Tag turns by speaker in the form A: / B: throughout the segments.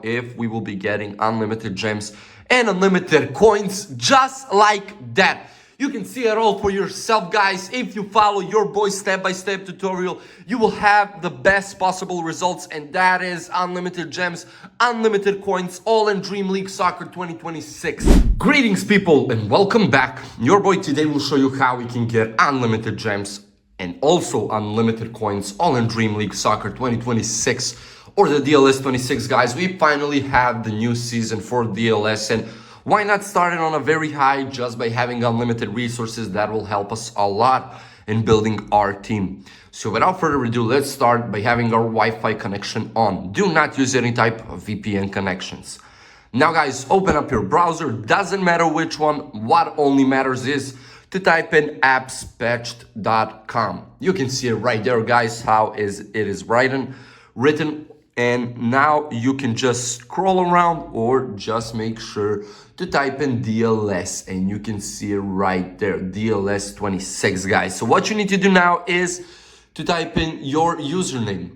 A: if we will be getting unlimited gems and unlimited coins just like that. You can see it all for yourself, guys. If you follow your boy's step-by-step tutorial, you will have the best possible results, and that is unlimited gems, unlimited coins, all in Dream League Soccer 2026. Greetings, people, and welcome back. Your boy today will show you how we can get unlimited gems and also unlimited coins, all in Dream League Soccer 2026 or the DLS 26, guys. We finally have the new season for DLS, and why not start it on a very high just by having unlimited resources? That will help us a lot in building our team. So without further ado, let's start by having our Wi-Fi connection on. Do not use any type of VPN connections. Now, guys, open up your browser. Doesn't matter which one. What only matters is to type in appspatched.com. You can see it right there, guys, how it is written. And now you can just scroll around or just make sure to type in DLS, and you can see it right there, DLS 26, guys. So what you need to do now is to type in your username.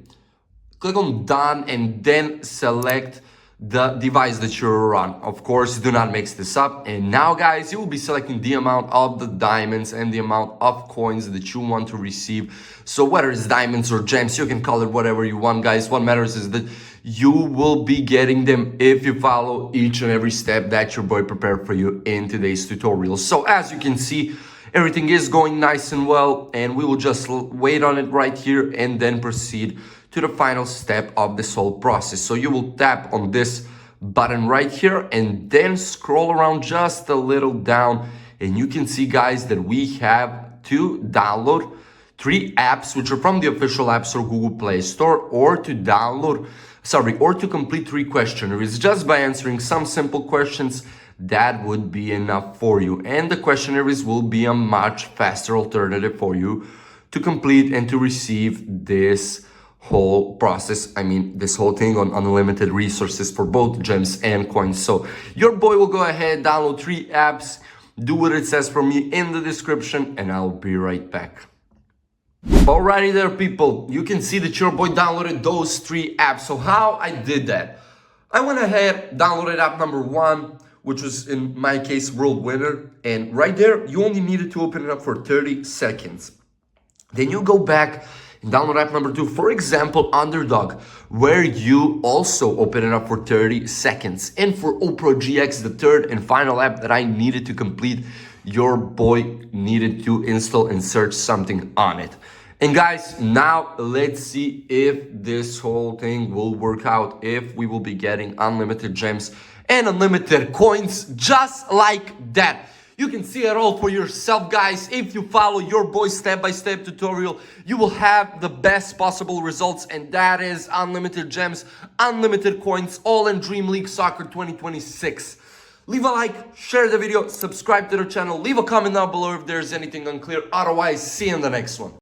A: Click on done and then select the device that you're on. Of course, do not mix this up. And now, guys, you will be selecting the amount of the diamonds and the amount of coins that you want to receive. So whether it's diamonds or gems, you can call it whatever you want, guys. What matters is that you will be getting them if you follow each and every step that your boy prepared for you in today's tutorial. So as you can see, everything is going nice and well, and we will just wait on it right here and then proceed to the final step of this whole process. So you will tap on this button right here and then scroll around just a little down, and you can see, guys, that we have to download 3 apps which are from the official App Store, Google Play Store, or to complete 3 questionnaires. Just by answering some simple questions, that would be enough for you, and the questionnaires will be a much faster alternative for you to complete and to receive this whole process. I mean, this whole thing on unlimited resources for both gems and coins. So your boy will go ahead, download 3 apps, do what it says for me in the description, and I'll be right back. Alrighty there, people, you can see that your boy downloaded those 3 apps. So how I did that? I went ahead, downloaded app number 1, which was in my case World Winner, and right there you only needed to open it up for 30 seconds. Then you go back and download app number 2, for example, Underdog, where you also open it up for 30 seconds. And for Opro GX, the third and final app that I needed to complete, your boy needed to install and search something on it. And guys, now let's see if this whole thing will work out, if we will be getting unlimited gems and unlimited coins just like that. You can see it all for yourself, guys. If you follow your boy's step-by-step tutorial, you will have the best possible results, and that is unlimited gems, unlimited coins, all in Dream League Soccer 2026. Leave a like, share the video, subscribe to the channel, leave a comment down below if there's anything unclear. Otherwise, see you in the next one.